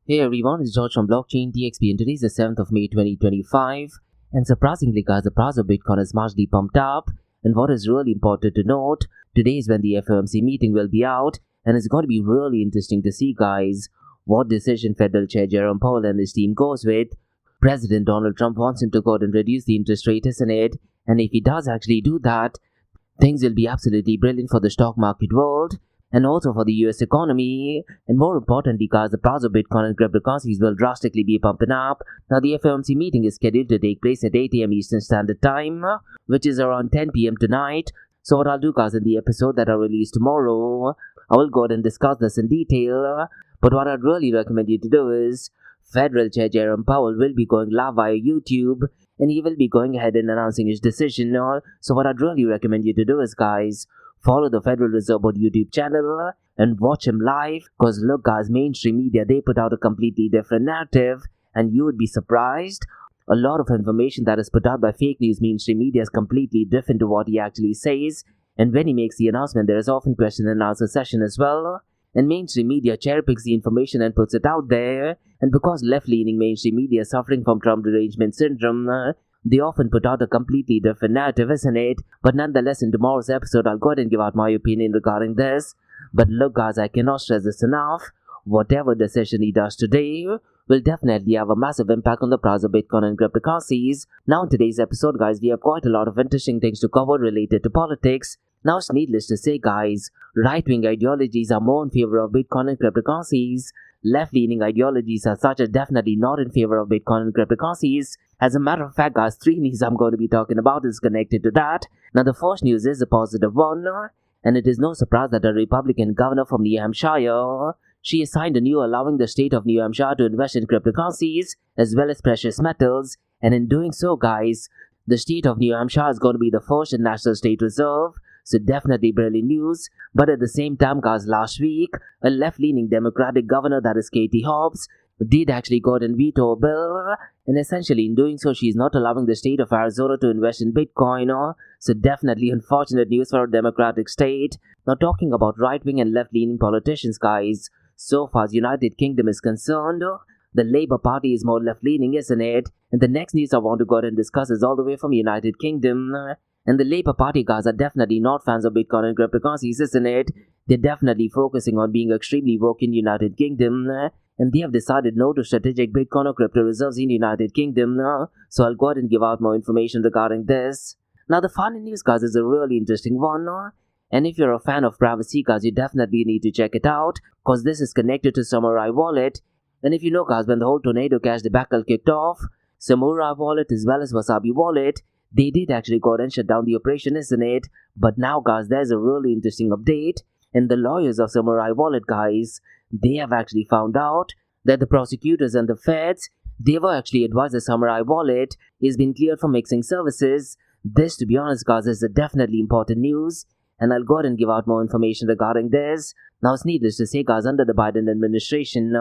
Hey everyone, it's George from Blockchain DXB and today is the 7th of May 2025 and surprisingly guys, the price of Bitcoin is marginally pumped up and what is really important to note, today is when the FOMC meeting will be out and it's going to be really interesting to see guys what decision Federal Chair Jerome Powell and his team goes with. President Donald Trump wants him to go and reduce the interest rate, isn't it? And if he does actually do that, things will be absolutely brilliant for the stock market world and also for the US economy, and more importantly guys, the price of Bitcoin and cryptocurrencies will drastically be pumping up. Now the FOMC meeting is scheduled to take place at 8 AM Eastern Standard Time, which is around 10 PM tonight. So what I'll do guys, in the episode that I release tomorrow, I will go ahead and discuss this in detail, but what I'd really recommend you to do is, Federal Chair Jerome Powell will be going live via YouTube and he will be going ahead and announcing his decision. So what I'd really recommend you to do is guys, follow the Federal Reserve Board YouTube channel and watch him live, because look guys, mainstream media, they put out a completely different narrative and you would be surprised. A lot of information that is put out by fake news mainstream media is completely different to what he actually says, and when he makes the announcement there is often question and answer session as well, and mainstream media cherry picks the information and puts it out there, and because left-leaning mainstream media is suffering from Trump derangement syndrome, they often put out a completely different narrative, isn't it? But nonetheless, in tomorrow's episode, I'll go ahead and give out my opinion regarding this. But look guys, I cannot stress this enough. Whatever decision he does today will definitely have a massive impact on the price of Bitcoin and cryptocurrencies. Now in today's episode guys, we have quite a lot of interesting things to cover related to politics. Now it's needless to say guys, right-wing ideologies are more in favor of Bitcoin and cryptocurrencies. Left-leaning ideologies as such are definitely not in favor of Bitcoin and cryptocurrencies. As a matter of fact guys, 3 news I'm going to be talking about is connected to that. Now the first news is a positive one, and it is no surprise that a Republican governor from New Hampshire, she has signed a new allowing the state of New Hampshire to invest in cryptocurrencies as well as precious metals, and in doing so guys, the state of New Hampshire is going to be the first in National State Reserve. So definitely brilliant news. But at the same time guys, last week, a left-leaning Democratic governor, that is Katie Hobbs, did actually go ahead and veto a bill, and essentially in doing so she's not allowing the state of Arizona to invest in Bitcoin. So definitely unfortunate news for a Democratic state. Now talking about right-wing and left-leaning politicians guys, so far as United Kingdom is concerned, the Labour Party is more left-leaning, isn't it? And the next news I want to go ahead and discuss is all the way from United Kingdom. And the Labour Party guys are definitely not fans of Bitcoin and cryptocurrencies, isn't it? They're definitely focusing on being extremely woke in United Kingdom, and they have decided no to strategic Bitcoin or crypto reserves in United Kingdom. So I'll go ahead and give out more information regarding this. Now the final news guys is a really interesting one, and if you're a fan of privacy guys, you definitely need to check it out, because this is connected to Samourai wallet. And if you know guys, when the whole tornado cash debacle kicked off, Samourai wallet as well as Wasabi wallet, they did actually go ahead and shut down the operation, isn't it? But now guys, there's a really interesting update, and the lawyers of Samourai wallet guys, they have actually found out that the prosecutors and the feds, they were actually advised that Samourai wallet is being cleared for mixing services. This, to be honest guys, is a definitely important news, and I'll go ahead and give out more information regarding this. Now it's needless to say guys, under the Biden administration,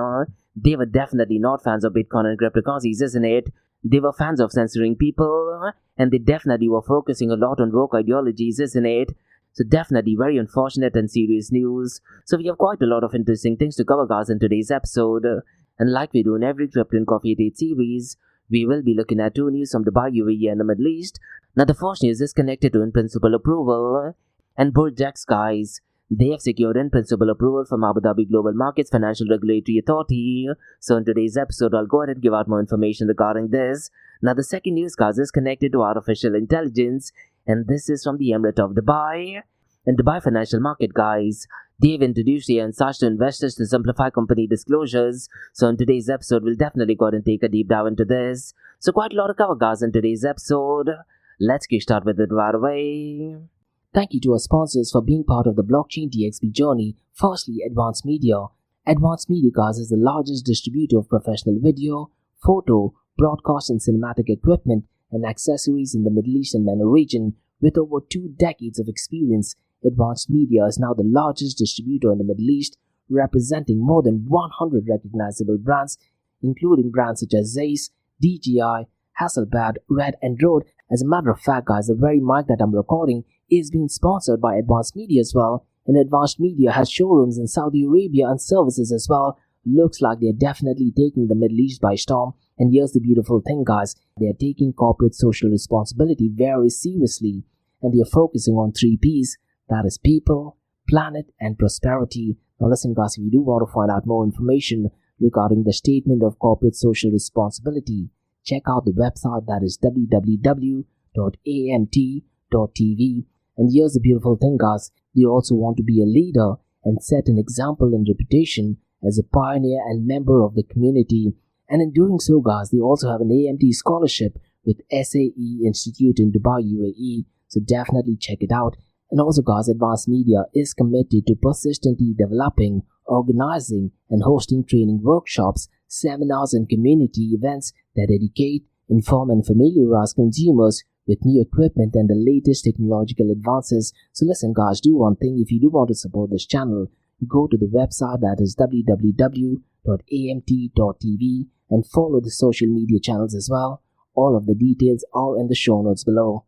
they were definitely not fans of Bitcoin and cryptocurrencies, isn't it? They were fans of censoring people, and they definitely were focusing a lot on woke ideologies, isn't it? So definitely very unfortunate and serious news. So we have quite a lot of interesting things to cover guys in today's episode. And like we do in every Crypto and Coffee Date series, we will be looking at 2 news from Dubai, UAE and the Middle East. Now the first news is connected to in-principle approval, and Burjax guys, they have secured in-principle approval from Abu Dhabi Global Markets Financial Regulatory Authority. So in today's episode, I'll go ahead and give out more information regarding this. Now the second news guys is connected to artificial intelligence, and this is from the Emirate of Dubai. And Dubai Financial Market guys, they've introduced the insights to investors to simplify company disclosures. So in today's episode, we'll definitely go ahead and take a deep dive into this. So quite a lot of cover guys in today's episode. Let's get started with it right away. Thank you to our sponsors for being part of the Blockchain DXB journey. Firstly, Advanced Media. Advanced Media guys is the largest distributor of professional video, photo, broadcast and cinematic equipment and accessories in the Middle East and MENA region. With over 2 decades of experience, Advanced Media is now the largest distributor in the Middle East, representing more than 100 recognizable brands, including brands such as Zeiss, DJI, Hasselblad, Red and Rode. As a matter of fact guys, the very mic that I'm recording is being sponsored by Advanced Media as well, and Advanced Media has showrooms in Saudi Arabia and services as well looks like they're definitely taking the Middle East by storm. And here's the beautiful thing, guys. They're taking corporate social responsibility very seriously. And they're focusing on 3 P's. That is people, planet, and prosperity. Now listen, guys, if you do want to find out more information regarding the statement of corporate social responsibility, check out the website, that is www.amt.tv. And here's the beautiful thing, guys. They also want to be a leader and set an example and reputation as a pioneer and member of the community. And in doing so, guys, they also have an AMT scholarship with SAE Institute in Dubai, UAE. So definitely check it out. And also, guys, Advanced Media is committed to persistently developing, organizing, and hosting training workshops, seminars, and community events that educate, inform, and familiarize consumers with new equipment and the latest technological advances. So listen, guys, do one thing. If you do want to support this channel, go to the website, that is www.amt.tv, and follow the social media channels as well. All of the details are in the show notes below.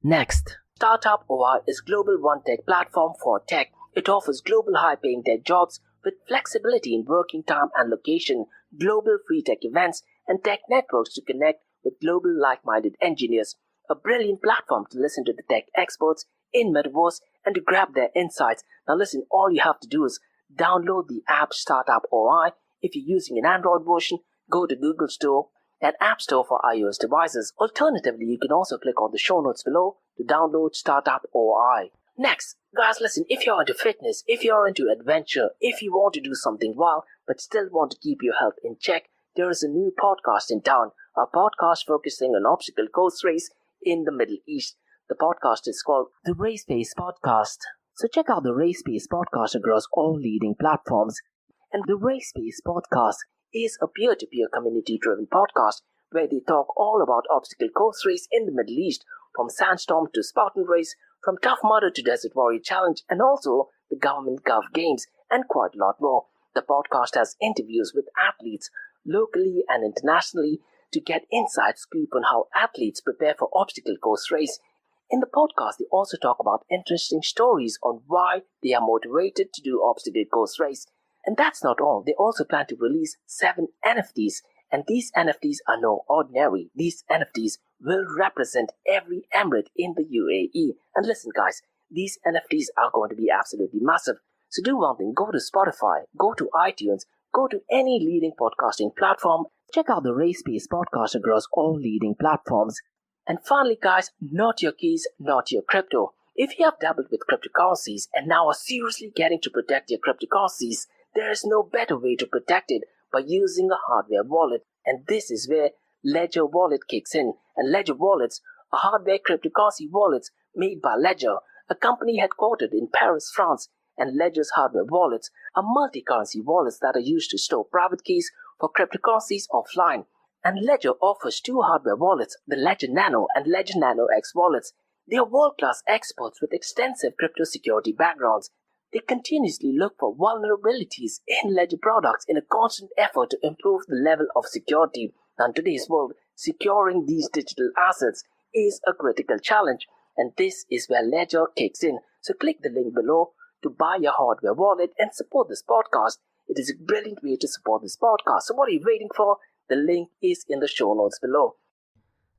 Next, Startup OI is global one-tech platform for tech. It offers global high-paying tech jobs with flexibility in working time and location, global free tech events, and tech networks to connect with global like-minded engineers. A brilliant platform to listen to the tech experts in Metaverse and to grab their insights. Now listen, all you have to do is download the app Startup OI. If you're using an Android version, go to Google Store and App Store for iOS devices. Alternatively, you can also click on the show notes below to download Startup OI. Next, guys, listen, if you're into fitness, if you're into adventure, if you want to do something wild but still want to keep your health in check, there is a new podcast in town, a podcast focusing on obstacle course race in the Middle East. The podcast is called the Race Pace Podcast. So check out the Race Pace Podcast across all leading platforms. And the Race Pace Podcast is a peer-to-peer community-driven podcast where they talk all about obstacle course race in the Middle East, from Sandstorm to Spartan Race, from Tough Mudder to Desert Warrior Challenge, and also the Government Gov Games, and quite a lot more. The podcast has interviews with athletes locally and internationally to get inside scoop on how athletes prepare for obstacle course race. In the podcast, they also talk about interesting stories on why they are motivated to do obstacle course race. And that's not all. They also plan to release 7 NFTs. And these NFTs are no ordinary. These NFTs will represent every emirate in the UAE. And listen, guys, these NFTs are going to be absolutely massive. So do one thing. Go to Spotify, go to iTunes, go to any leading podcasting platform. Check out the Race Pace Podcast across all leading platforms. And finally, guys, not your keys, not your crypto. If you have dabbled with cryptocurrencies and now are seriously getting to protect your cryptocurrencies, there is no better way to protect it by using a hardware wallet. And this is where Ledger Wallet kicks in. And Ledger Wallets are hardware cryptocurrency wallets made by Ledger, a company headquartered in Paris, France. And Ledger's hardware wallets are multi-currency wallets that are used to store private keys for cryptocurrencies offline. And Ledger offers 2 hardware wallets, the Ledger Nano and Ledger Nano X wallets. They are world-class experts with extensive crypto security backgrounds. They continuously look for vulnerabilities in Ledger products in a constant effort to improve the level of security. Now, in today's world, securing these digital assets is a critical challenge, and this is where Ledger kicks in. So click the link below to buy your hardware wallet and support this podcast. It is a brilliant way to support this podcast. So what are you waiting for? The link is in the show notes below.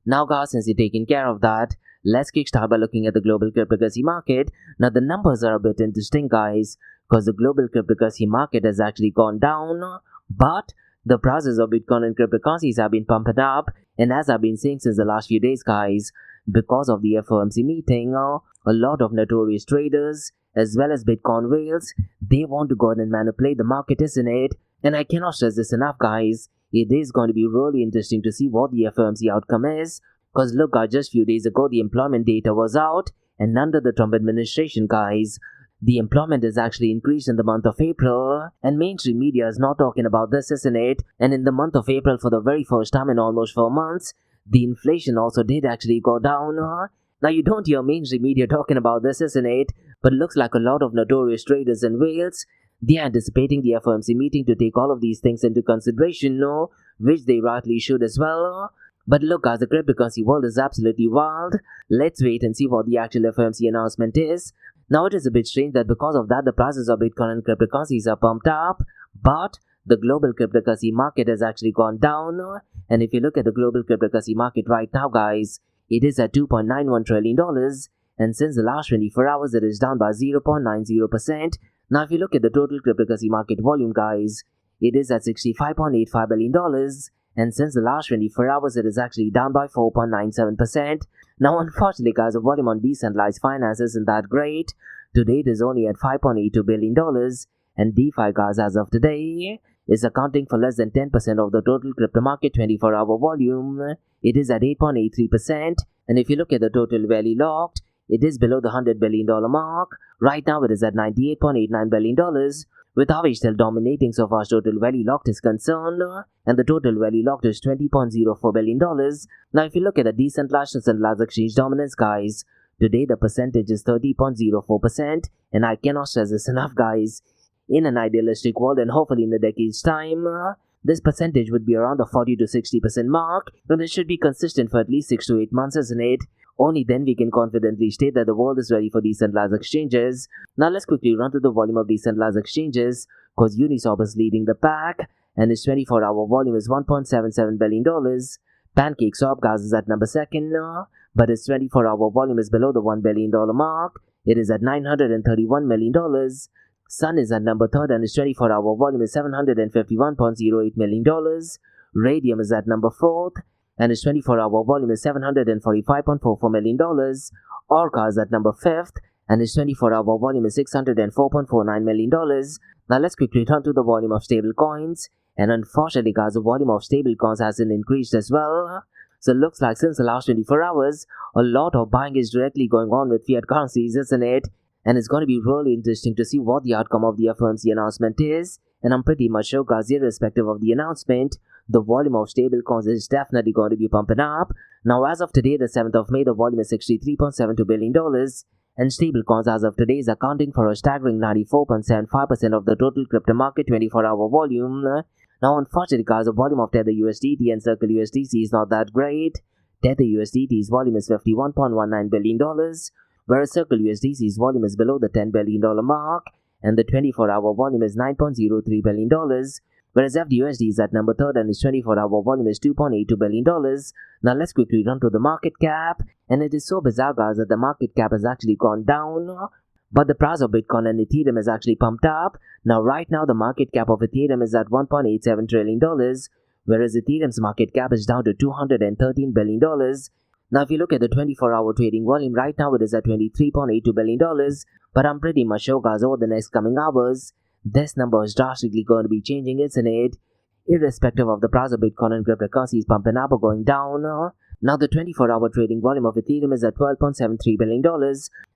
Now, guys, since you're taking care of that, let's kickstart by looking at the global cryptocurrency market. Now, the numbers are a bit interesting, guys, because the global cryptocurrency market has actually gone down, but the prices of Bitcoin and cryptocurrencies have been pumped up. And as I've been saying since the last few days, guys, because of the FOMC meeting, a lot of notorious traders, as well as Bitcoin whales, they want to go ahead and manipulate the market, isn't it? And I cannot stress this enough, guys. It is going to be really interesting to see what the FOMC outcome is. Because look, guys, just a few days ago, the employment data was out. And under the Trump administration, guys, the employment has actually increased in the month of April. And mainstream media is not talking about this, isn't it? And in the month of April, for the very first time in almost 4 months, the inflation also did actually go down. Now, you don't hear mainstream media talking about this, isn't it? But looks like a lot of notorious traders in Wales, they are anticipating the FOMC meeting to take all of these things into consideration, which they rightly should as well. But look, guys, the cryptocurrency world is absolutely wild. Let's wait and see what the actual FOMC announcement is. Now, it is a bit strange that because of that, the prices of Bitcoin and cryptocurrencies are pumped up, but the global cryptocurrency market has actually gone down. And if you look at the global cryptocurrency market right now, guys, it is at $2.91 trillion. And since the last 24 hours, it is down by 0.90%. Now, if you look at the total cryptocurrency market volume, guys, it is at $65.85 billion. And since the last 24 hours, it is actually down by 4.97%. Now, unfortunately, guys, the volume on decentralized finance isn't that great. Today, it is only at $5.82 billion. And DeFi, guys, as of today, is accounting for less than 10% of the total crypto market 24-hour volume. It is at 8.83%. And if you look at the total value locked, it is below the $100 billion mark. Right now, it is at $98.89 billion, with Huawei still dominating so far as total value locked is concerned, and the total value locked is $20.04 billion. Now, if you look at the decentralized and centralized exchange dominance, guys, today the percentage is 30.04%, and I cannot stress this enough, guys. In an idealistic world, and hopefully in a decade's time, this percentage would be around the 40 to 60% mark, and it should be consistent for at least 6 to 8 months, isn't it? Only then we can confidently state that the world is ready for decentralized exchanges. Now let's quickly run through the volume of decentralized exchanges, because Uniswap is leading the pack, and its 24-hour volume is $1.77 billion. PancakeSwap, guys, is at number 2, but its 24-hour volume is below the $1 billion mark. It is at $931 million. Sun is at number 3, and its 24-hour volume is $751.08 million. Radium is at number 4, and its 24-hour volume is $745.44 million. Orca is at number 5, and its 24-hour volume is $604.49 million. Now let's quickly turn to the volume of stable coins. And unfortunately, guys, the volume of stable coins hasn't increased as well. So it looks like since the last 24 hours, a lot of buying is directly going on with fiat currencies, isn't it? And it's going to be really interesting to see what the outcome of the FOMC announcement is. And I'm pretty much sure, guys, irrespective of the announcement, the volume of stable coins is definitely going to be pumping up. Now, as of today, the 7th of May, the volume is $63.72 billion. And stable coins as of today is accounting for a staggering 94.75% of the total crypto market 24-hour volume. Now, unfortunately, guys, the volume of Tether USDT and Circle USDC is not that great. Tether USDT's volume is $51.19 billion, whereas Circle USDC's volume is below the $10 billion mark, and the 24-hour volume is $9.03 billion, whereas FDUSD is at number 3, and its 24-hour volume is $2.82 billion. Now let's quickly run to the market cap, and it is so bizarre, guys, that the market cap has actually gone down, but the price of Bitcoin and Ethereum is actually pumped up. Now right now the market cap of Ethereum is at $1.87 trillion, whereas Ethereum's market cap is down to $213 billion. Now if you look at the 24-hour trading volume, right now it is at $23.82 billion, but I'm pretty much sure, guys, over the next coming hours, this number is drastically going to be changing, isn't it? Irrespective of the price of Bitcoin and cryptocurrencies pumping up or going down. Now the 24-hour trading volume of Ethereum is at $12.73 billion.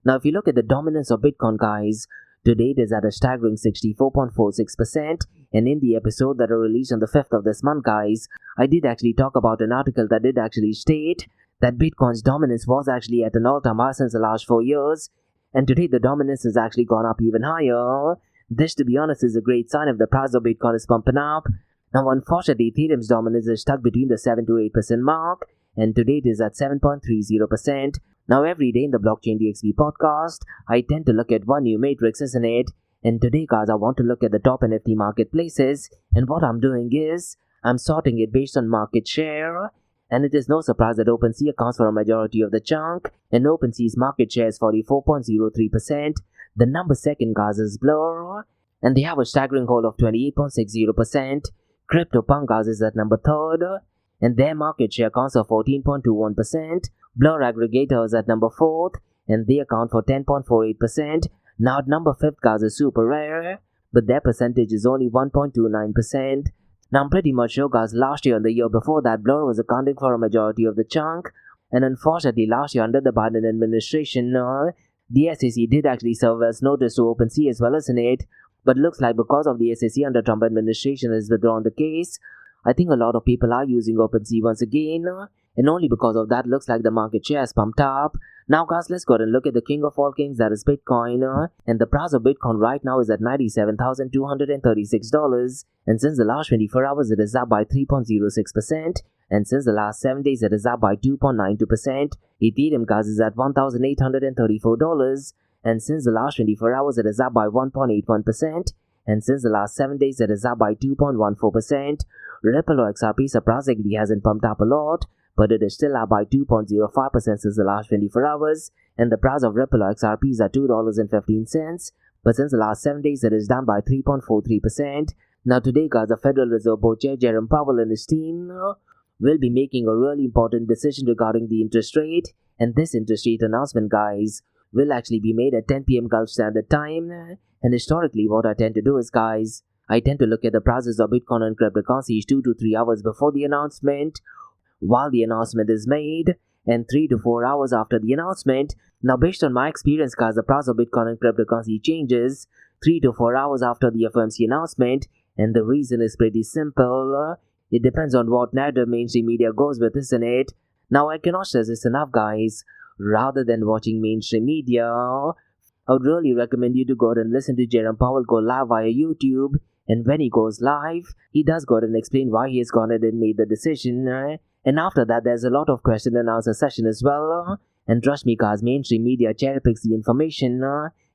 Now if you look at the dominance of Bitcoin, guys, today it is at a staggering 64.46%, and in the episode that I released on the 5th of this month, guys, I did actually talk about an article that did actually state that Bitcoin's dominance was actually at an all-time high since the last 4 years, and today the dominance has actually gone up even higher. This, to be honest, is a great sign if the price of Bitcoin is pumping up. Now, unfortunately, Ethereum's dominance is stuck between the 7 to 8% mark, and today it is at 7.30%. Now, every day in the Blockchain DXB podcast, I tend to look at one new matrix, isn't it? And today, guys, I want to look at the top NFT marketplaces, and what I'm doing is, I'm sorting it based on market share, and it is no surprise that OpenSea accounts for a majority of the chunk, and OpenSea's market share is 44.03%. The number 2nd, guys, is Blur, and they have a staggering hold of 28.60%. CryptoPunk, guys, is at number 3rd, and their market share accounts for 14.21%. Blur Aggregator is at number 4th, and they account for 10.48%. Now at number 5th, guys, is Super Rare, but their percentage is only 1.29%. Now I'm pretty much sure, guys, last year and the year before that, Blur was accounting for a majority of the chunk, and unfortunately last year under the Biden administration, the SEC did actually serve as notice to OpenSea as well, isn't it? But looks like because of the SEC under Trump administration has withdrawn the case, I think a lot of people are using OpenSea once again, and only because of that looks like the market share has pumped up. Now, guys, let's go ahead and look at the king of all kings, that is Bitcoin, and the price of Bitcoin right now is at $97,236, and since the last 24 hours it is up by 3.06%, and since the last 7 days it is up by 2.92%. Ethereum, guys, is at $1,834, and since the last 24 hours it is up by 1.81%, and since the last 7 days it is up by 2.14%. Ripple or XRP surprisingly hasn't pumped up a lot, but it is still up by 2.05% since the last 24 hours, and the price of Ripple or XRP is at $2.15, but since the last 7 days it is down by 3.43%. Now today guys, the Federal Reserve Board Chair Jerome Powell and his team will be making a really important decision regarding the interest rate, and this interest rate announcement guys will actually be made at 10 p.m. Gulf Standard Time. And historically what I tend to do is guys, I tend to look at the prices of Bitcoin and cryptocurrencies 2 to 3 hours before the announcement, while the announcement is made, and 3 to 4 hours after the announcement. Now based on my experience guys, the price of Bitcoin and cryptocurrency changes 3 to 4 hours after the FOMC announcement, and the reason is pretty simple. It depends on what narrative mainstream media goes with, isn't it? Now I cannot stress this enough guys, rather than watching mainstream media, I would really recommend you to go and listen to Jerome Powell go live via YouTube, and when he goes live, he does go and explain why he has gone ahead and made the decision, and after that there's a lot of question and answer session as well, and trust me guys, mainstream media cherry picks the information,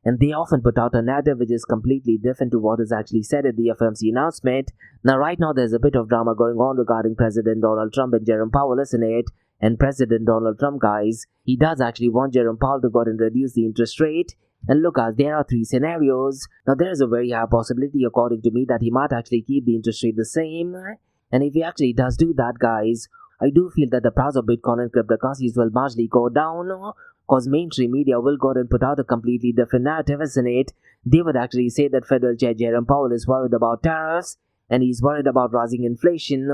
and they often put out a narrative which is completely different to what is actually said at the FOMC announcement. Now right now there's a bit of drama going on regarding President Donald Trump and Jerome Powell, isn't it? And President Donald Trump guys, he does actually want Jerome Powell to go and reduce the interest rate. And look guys, there are 3 scenarios. Now there is a very high possibility according to me that he might actually keep the interest rate the same. And if he actually does do that guys, I do feel that the price of Bitcoin and cryptocurrencies will marginally go down, because mainstream media will go and put out a completely different narrative, isn't it? They would actually say that Federal Chair Jerome Powell is worried about tariffs and he's worried about rising inflation,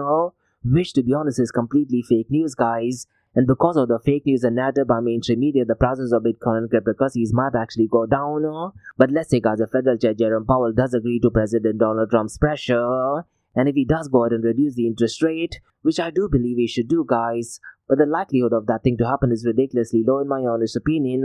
which to be honest is completely fake news guys. And because of the fake news and narrative by mainstream media, the prices of Bitcoin and cryptocurrencies might actually go down. But let's say guys, the Federal Chair Jerome Powell does agree to President Donald Trump's pressure, and if he does go ahead and reduce the interest rate, which I do believe he should do guys, but the likelihood of that thing to happen is ridiculously low in my honest opinion.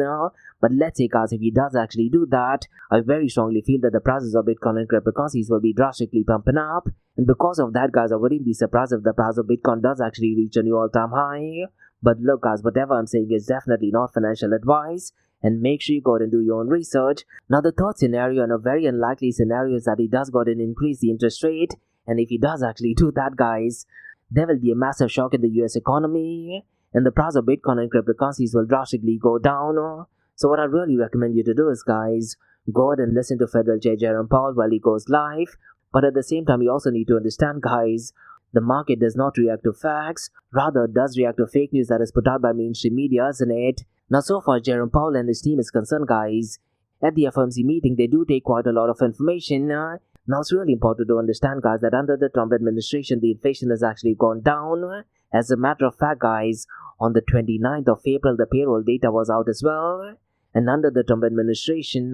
But let's say guys, if he does actually do that, I very strongly feel that the prices of Bitcoin and cryptocurrencies will be drastically pumping up, and because of that guys, I wouldn't be surprised if the price of Bitcoin does actually reach a new all-time high. But look guys, whatever I'm saying is definitely not financial advice, and make sure you go ahead and do your own research. Now the third scenario, and a very unlikely scenario, is that he does go ahead and increase the interest rate, and if he does actually do that guys, there will be a massive shock in the US economy, and the price of Bitcoin and cryptocurrencies will drastically go down. So what I really recommend you to do is guys, go ahead and listen to Federal Chair Jerome Powell while he goes live, but at the same time you also need to understand guys, the market does not react to facts, rather it does react to fake news that is put out by mainstream media, isn't it? Now so far Jerome Powell and his team is concerned guys, at the FOMC meeting they do take quite a lot of information. Now it's really important to understand guys that under the Trump administration the inflation has actually gone down. As a matter of fact guys, on the 29th of April the payroll data was out as well, and under the Trump administration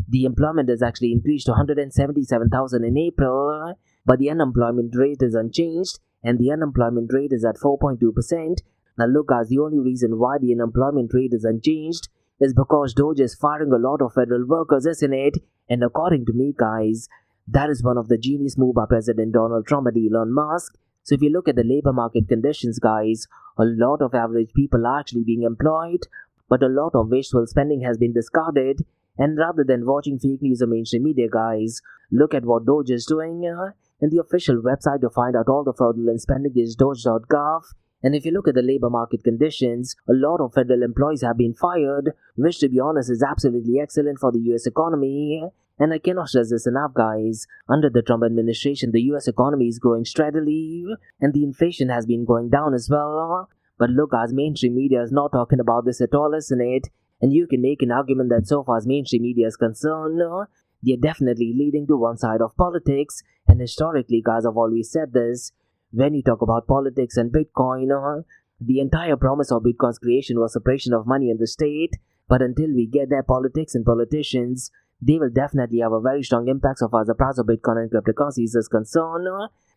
the employment has actually increased to 177,000 in April, but the unemployment rate is unchanged, and the unemployment rate is at 4.2%. Now look guys, the only reason why the unemployment rate is unchanged is because Doge is firing a lot of federal workers, isn't it? And according to me guys, that is one of the genius move by President Donald Trump and Elon Musk. So if you look at the labor market conditions guys, a lot of average people are actually being employed, but a lot of wasteful spending has been discarded. And rather than watching fake news or mainstream media guys, look at what Doge is doing. And the official website to find out all the fraudulent spending is doge.gov. And if you look at the labor market conditions, a lot of federal employees have been fired, which to be honest is absolutely excellent for the US economy. And I cannot stress this enough guys, under the Trump administration the US economy is growing steadily, and the inflation has been going down as well. But look guys, mainstream media is not talking about this at all, isn't it? And you can make an argument that so far as mainstream media is concerned, they're definitely leading to one side of politics. And historically guys, I've always said this, when you talk about politics and Bitcoin, the entire promise of Bitcoin's creation was separation of money and the state. But until we get there, politics and politicians, they will definitely have a very strong impact so far as the price of Bitcoin and cryptocurrencies is concerned.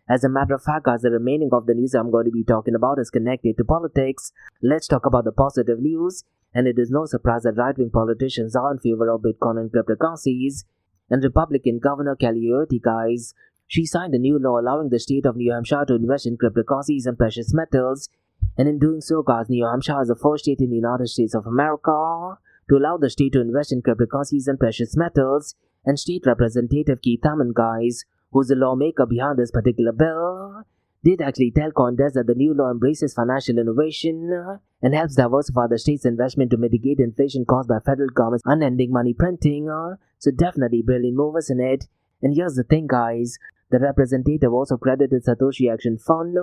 As a matter of fact guys, the remaining of the news I'm going to be talking about is connected to politics. Let's talk about the positive news. And it is no surprise that right-wing politicians are in favor of Bitcoin and cryptocurrencies. And Republican Governor Kelly guys, she signed a new law allowing the state of New Hampshire to invest in cryptocurrencies and precious metals. And in doing so guys, New Hampshire is the first state in the United States of America to allow the state to invest in cryptocurrencies and precious metals. and State Representative Keith Hammond, guys, who's the lawmaker behind this particular bill, did actually tell Congress that the new law embraces financial innovation and helps diversify the state's investment to mitigate inflation caused by federal government's unending money printing. So definitely brilliant move, isn't it? And here's the thing, guys. The representative also credited Satoshi Action Fund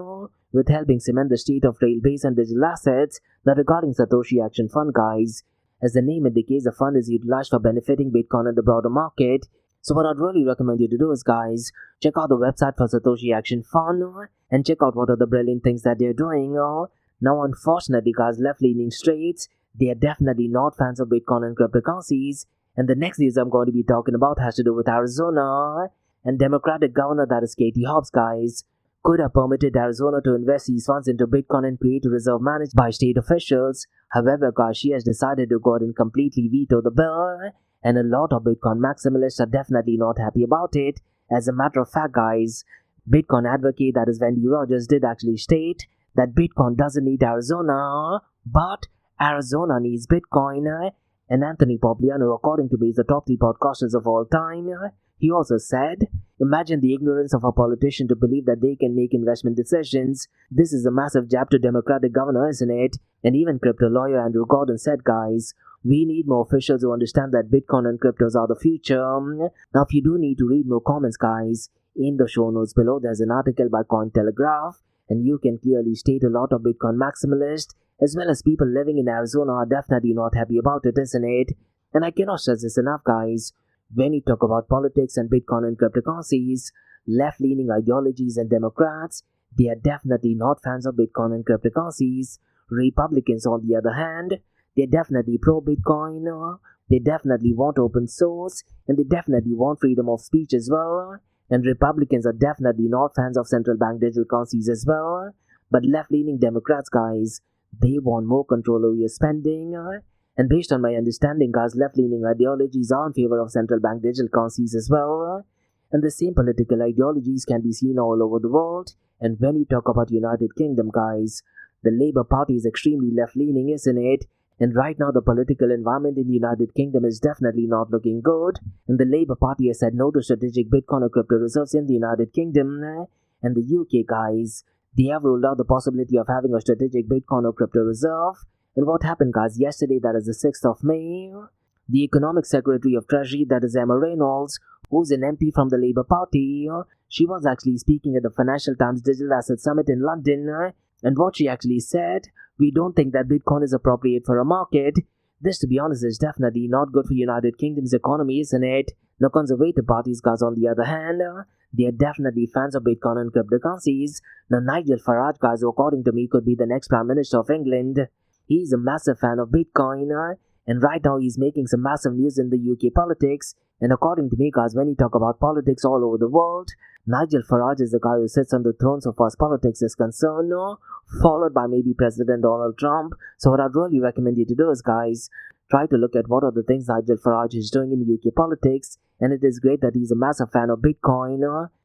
with helping cement the state of rail-based and digital assets. Now regarding Satoshi Action Fund, guys, as the name indicates, the fund is utilized for benefiting Bitcoin and the broader market. So what I'd really recommend you to do is, guys, check out the website for Satoshi Action Fund and check out what are the brilliant things that they're doing. Now, unfortunately, guys, left-leaning states, they are definitely not fans of Bitcoin and cryptocurrencies. And the next news I'm going to be talking about has to do with Arizona. And Democratic governor, that is Katie Hobbs, guys, could have permitted Arizona to invest these funds into Bitcoin and create a reserve managed by state officials. However, guys, she has decided to go ahead and completely veto the bill. And a lot of Bitcoin maximalists are definitely not happy about it. As a matter of fact, guys, Bitcoin advocate, that is Wendy Rogers, did actually state that Bitcoin doesn't need Arizona, but Arizona needs Bitcoin. And Anthony Popliano, according to me, is the top 3 podcasters of all time. He also said, imagine the ignorance of a politician to believe that they can make investment decisions. This is a massive jab to Democratic governor, isn't it? And even crypto lawyer Andrew Gordon said, guys, we need more officials who understand that Bitcoin and cryptos are the future. Now, if you do need to read more comments, guys, in the show notes below, there's an article by Cointelegraph, and you can clearly state a lot of Bitcoin maximalists, as well as people living in Arizona, are definitely not happy about it, isn't it? And I cannot stress this enough, guys. When you talk about politics and Bitcoin and cryptocurrencies, left-leaning ideologies and Democrats, they are definitely not fans of Bitcoin and cryptocurrencies. Republicans, on the other hand, they're definitely pro-Bitcoin, they definitely want open source, and they definitely want freedom of speech as well. And Republicans are definitely not fans of central bank digital currencies as well. But left-leaning Democrats, guys, they want more control over your spending. And based on my understanding, guys, left-leaning ideologies are in favor of central bank digital currencies as well. And the same political ideologies can be seen all over the world. And when you talk about United Kingdom, guys, the Labour Party is extremely left-leaning, isn't it? And right now, the political environment in the United Kingdom is definitely not looking good. And the Labour Party has said no to strategic Bitcoin or crypto reserves in the United Kingdom. And the UK, guys, they have ruled out the possibility of having a strategic Bitcoin or crypto reserve. And what happened, guys, yesterday, that is the 6th of May, the Economic Secretary of Treasury, that is Emma Reynolds, who's an MP from the Labour Party, she was actually speaking at the Financial Times Digital Asset Summit in London. And what she actually said, we don't think that Bitcoin is appropriate for a market. This, to be honest, is definitely not good for United Kingdom's economy, isn't it? The Conservative parties, guys, on the other hand, they are definitely fans of Bitcoin and cryptocurrencies. Now, Nigel Farage, guys, who according to me could be the next Prime Minister of England, he's a massive fan of Bitcoin, and right now he's making some massive news in the UK politics. And according to me, guys, when you talk about politics all over the world, Nigel Farage is the guy who sits on the throne so far as politics is concerned, followed by maybe President Donald Trump. So what I'd really recommend you to do is, guys, try to look at what are the things Nigel Farage is doing in UK politics, and it is great that he's a massive fan of Bitcoin.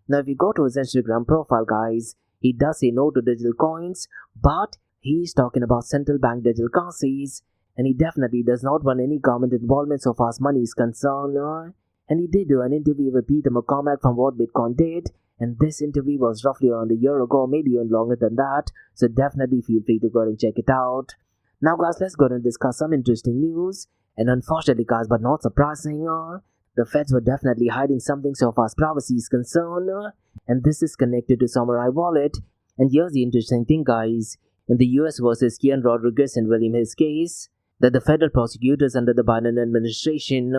Now, if you go to his Instagram profile, guys, he does say no to digital coins, but he's talking about central bank digital currencies, and he definitely does not want any government involvement so far as money is concerned. And he did do an interview with Peter McCormack from What Bitcoin Did, and this interview was roughly around a year ago, maybe even longer than that, so definitely feel free to go and check it out. Now, guys, let's go and discuss some interesting news. And unfortunately, guys, but not surprising, the feds were definitely hiding something so far as privacy is concerned, and this is connected to Samourai wallet. And here's the interesting thing, guys. In the US versus Kian Rodriguez and William Hill's case, that the federal prosecutors under the Biden administration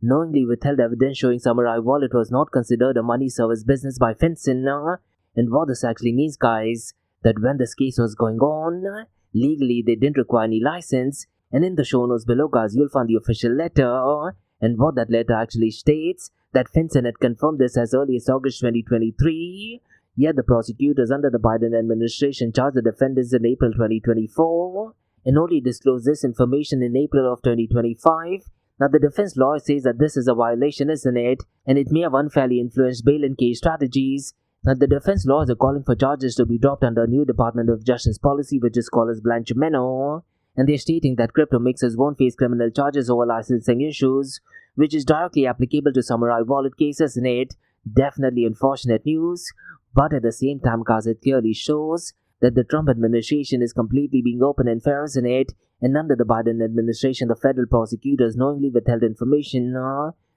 knowingly withheld evidence showing Samourai wallet was not considered a money service business by FinCEN. And what this actually means, guys, that when this case was going on, legally they didn't require any license. And in the show notes below, guys, you'll find the official letter. And what that letter actually states, that FinCEN had confirmed this as early as August 2023. Yet the prosecutors under the Biden administration charged the defendants in April 2024 and only disclosed this information in April of 2025. Now, the defense lawyer says that this is a violation, isn't it? And it may have unfairly influenced bail and case strategies. Now, the defense lawyers are calling for charges to be dropped under a new Department of Justice policy, which is called as Blanchimeno. and they're stating that crypto mixers won't face criminal charges over licensing issues, which is directly applicable to Samourai wallet cases in it. Definitely unfortunate news, but at the same time, guys, it clearly shows that the Trump administration is completely being open and fair in it, and under the Biden administration, the federal prosecutors knowingly withheld information.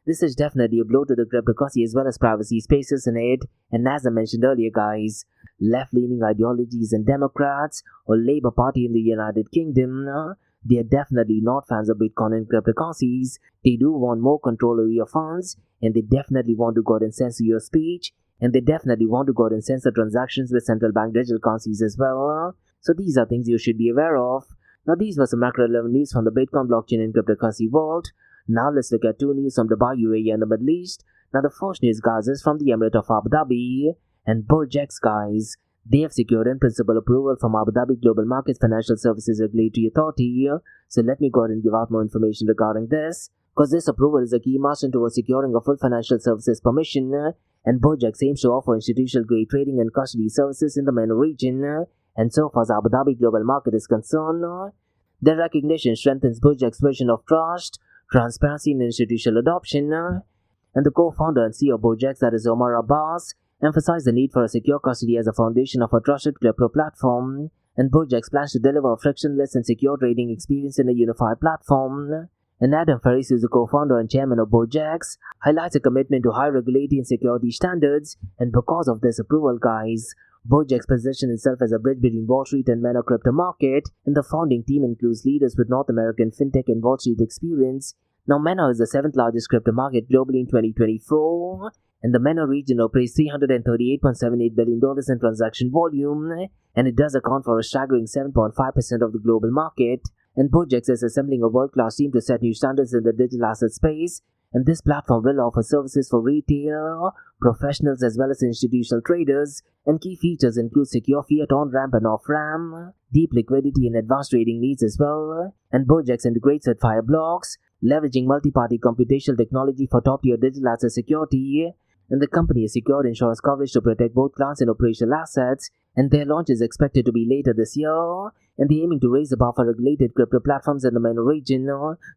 This is definitely a blow to the cryptocurrency as well as privacy spaces in it, and as I mentioned earlier, guys, left-leaning ideologies and Democrats or Labour Party in the United Kingdom, they are definitely not fans of Bitcoin and cryptocurrencies. They do want more control over your funds, and they definitely want to go out and censor your speech, and they definitely want to go out and censor transactions with central bank digital currencies as well. So these are things you should be aware of. Now these were some macro-level news from the Bitcoin, blockchain and cryptocurrency world. Now let's look at two news from Dubai, UAE and the Middle East. Now the first news, guys, is from the Emirate of Abu Dhabi, and BurjX, guys, they have secured in principle approval from Abu Dhabi Global Markets Financial Services Regulatory Authority. So let me go ahead and give out more information regarding this, because this approval is a key milestone towards securing a full financial services permission, and BurjX aims to offer institutional grade trading and custody services in the MENA region. And so far as Abu Dhabi Global Market is concerned, their recognition strengthens BurjX's vision of trust, transparency and institutional adoption, and the co-founder and CEO of BurjX, that is Omar Abbas, emphasized the need for a secure custody as a foundation of a trusted crypto platform, and BurjX plans to deliver a frictionless and secure trading experience in a unified platform. And Adam Ferris, who is the co-founder and chairman of BurjX, highlights a commitment to high regulatory and security standards, and because of this approval, guys, BurjX positions itself as a bridge between Wall Street and MENA crypto market, and the founding team includes leaders with North American fintech and Wall Street experience. Now, MENA is the 7th largest crypto market globally in 2024, and the MENA region operates $338.78 billion in transaction volume, and it does account for a staggering 7.5% of the global market. And BurjX is assembling a world-class team to set new standards in the digital asset space, and this platform will offer services for retail, professionals as well as institutional traders, and key features include secure fiat on-ramp and off-ramp, deep liquidity and advanced trading needs as well, and BurjX integrates with Fireblocks, leveraging multi-party computational technology for top-tier digital asset security, and the company has secured insurance coverage to protect both clients and operational assets, and their launch is expected to be later this year, and they're aiming to raise the bar for regulated crypto platforms in the MENA region,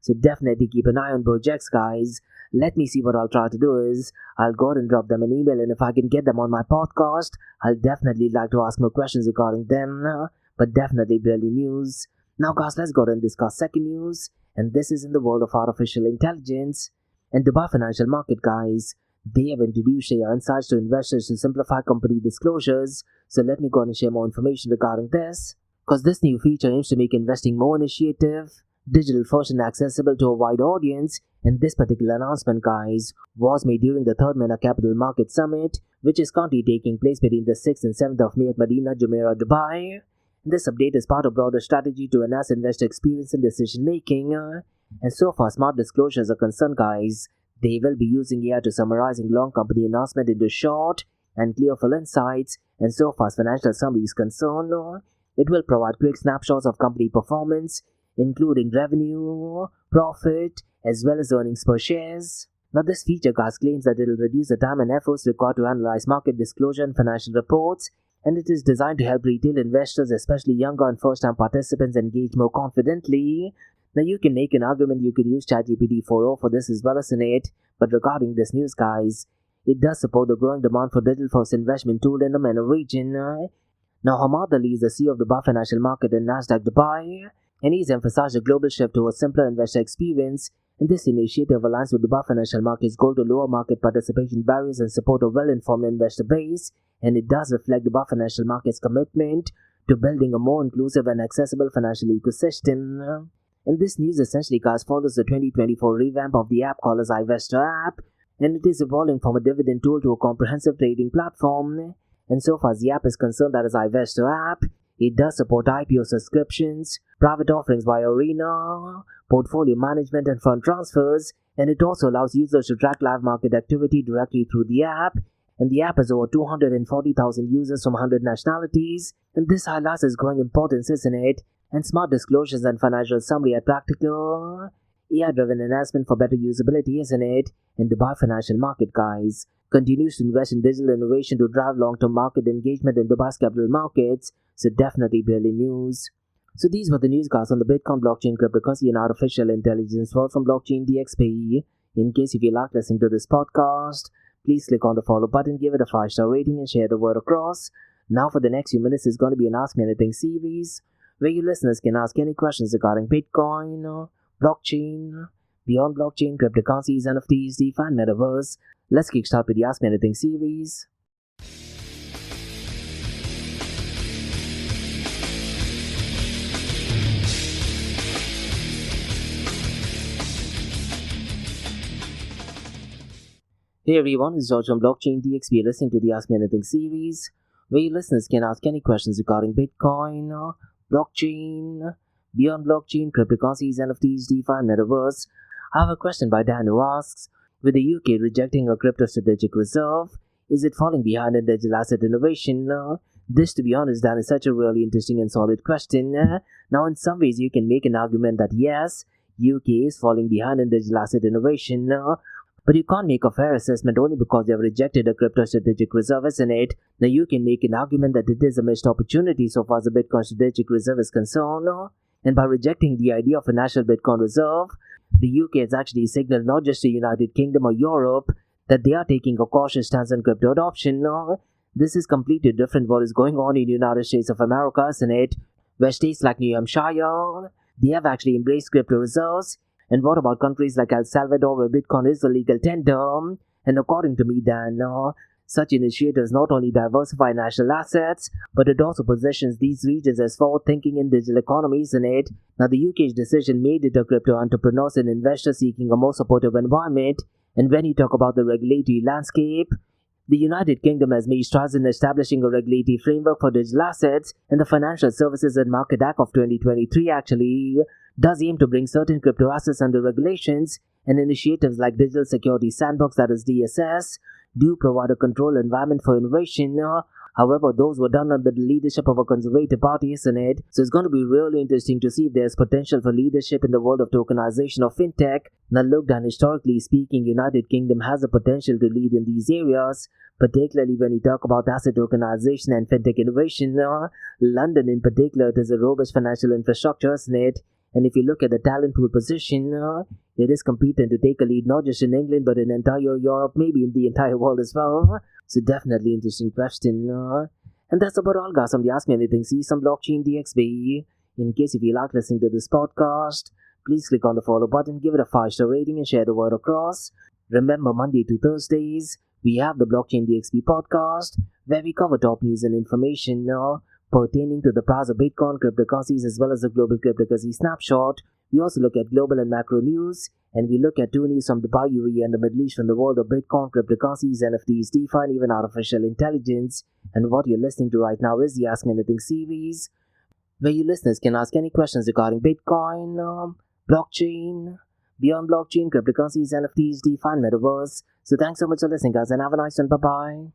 so definitely keep an eye on BurjX, guys. Let me see what I'll try to do is, I'll go ahead and drop them an email, and if I can get them on my podcast, I'll definitely like to ask more questions regarding them, but definitely barely news. Now guys, let's go ahead and discuss second news, and this is in the world of artificial intelligence, and Dubai Financial Market, guys. They have introduced their insights to investors to simplify company disclosures, so let me go on and share more information regarding this, because this new feature aims to make investing more initiative, digital first and accessible to a wide audience, and this particular announcement, guys, was made during the 3rd MENA Capital Market Summit, which is currently taking place between the 6th and 7th of May at Medina Jumeirah, Dubai. This update is part of a broader strategy to enhance investor experience and decision making, and so far smart disclosures are concerned, guys, they will be using AI to summarizing long company announcement into short and clear full insights, and so far as financial summary is concerned, it will provide quick snapshots of company performance, including revenue, profit, as well as earnings per shares. Now this feature, guys, claims that it will reduce the time and efforts required to analyze market disclosure and financial reports, and it is designed to help retail investors, especially younger and first-time participants, engage more confidently. Now you can make an argument you could use ChatGPT 4.0 for this as well as in it, but regarding this news, guys, it does support the growing demand for digital-first investment tool in the MENA region. Now Hamad Ali is the CEO of the Dubai Financial Market and Nasdaq Dubai, and he's emphasized a global shift towards simpler investor experience, and this initiative aligns with Dubai Financial Market's goal to lower market participation barriers and support a well-informed investor base, and it does reflect Dubai Financial Market's commitment to building a more inclusive and accessible financial ecosystem. And this news essentially, guys, follows the 2024 revamp of the app called as iVestor app, and it is evolving from a dividend tool to a comprehensive trading platform. And so far as the app is concerned, that is iVestor app, it does support IPO subscriptions, private offerings via Arena, portfolio management and fund transfers, and it also allows users to track live market activity directly through the app. And the app has over 240,000 users from 100 nationalities, and this highlights its growing importance, isn't it? And smart disclosures and financial summary are practical, AI-driven enhancement for better usability, isn't it? And Dubai Financial Market, guys, continues to invest in digital innovation to drive long-term market engagement in Dubai's capital markets, so definitely barely news. So these were the newscasts on the Bitcoin blockchain, cryptocurrency and artificial intelligence world from blockchain DXB. In case if you like listening to this podcast, please click on the follow button, give it a 5-star rating and share the word across. Now for the next few minutes is going to be an Ask Me Anything series where you listeners can ask any questions regarding Bitcoin, blockchain, beyond blockchain, cryptocurrencies, NFTs, DeFi and Metaverse. Let's kickstart with the Ask Me Anything series. Hey everyone, it's George from Blockchain DXB. You're listening to the Ask Me Anything series, where you listeners can ask any questions regarding Bitcoin, blockchain, beyond blockchain, cryptocurrencies, NFTs, DeFi, and Metaverse. I have a question by Dan who asks, with the UK rejecting a crypto strategic reserve, is it falling behind in digital asset innovation? This, to be honest, Dan, is such a really interesting and solid question. Now, in some ways, you can make an argument that yes, UK is falling behind in digital asset innovation, but you can't make a fair assessment only because they have rejected a crypto strategic reserve, isn't it? Now you can make an argument that it is a missed opportunity so far as the Bitcoin strategic reserve is concerned. And by rejecting the idea of a national Bitcoin reserve, the UK has actually signaled not just the United Kingdom or Europe that they are taking a cautious stance on crypto adoption. This is completely different what is going on in the United States of America, isn't it? Where states like New Hampshire, they have actually embraced crypto reserves. And what about countries like El Salvador where Bitcoin is the legal tender? And according to me, Dan, such initiatives not only diversify national assets, but it also positions these regions as forward-thinking in digital economies in it. Now, the UK's decision made it a crypto entrepreneurs and investors seeking a more supportive environment. And when you talk about the regulatory landscape, the United Kingdom has made strides in establishing a regulatory framework for digital assets, and the Financial Services and Market Act of 2023 actually does aim to bring certain crypto assets under regulations, and initiatives like Digital Security Sandbox, that is DSS, do provide a controlled environment for innovation. However, those were done under the leadership of a conservative party, isn't it? So it's going to be really interesting to see if there's potential for leadership in the world of tokenization of fintech. Now look, Dan, historically speaking, United Kingdom has the potential to lead in these areas, particularly when you talk about asset tokenization and fintech innovation. London in particular, it is a robust financial infrastructure, isn't it? And if you look at the talent pool position, it is competent to take a lead not just in England but in entire Europe, maybe in the entire world as well. So definitely interesting question. And that's about all, guys, from the Ask Me Anything. See some blockchain DXB. In case if you like listening to this podcast, please click on the follow button, give it a 5-star rating and share the word across. Remember, Monday to Thursdays, we have the Blockchain DXB podcast where we cover top news and information pertaining to the price of Bitcoin, cryptocurrencies, as well as the global cryptocurrency snapshot. We also look at global and macro news, and we look at 2 news from Dubai, UAE, and the Middle East from the world of Bitcoin, cryptocurrencies, NFTs, DeFi, and even artificial intelligence. And what you're listening to right now is the Ask Me Anything series, where you listeners can ask any questions regarding Bitcoin, blockchain, beyond blockchain, cryptocurrencies, NFTs, DeFi, and Metaverse. So thanks so much for listening, guys, and have a nice one. Bye-bye.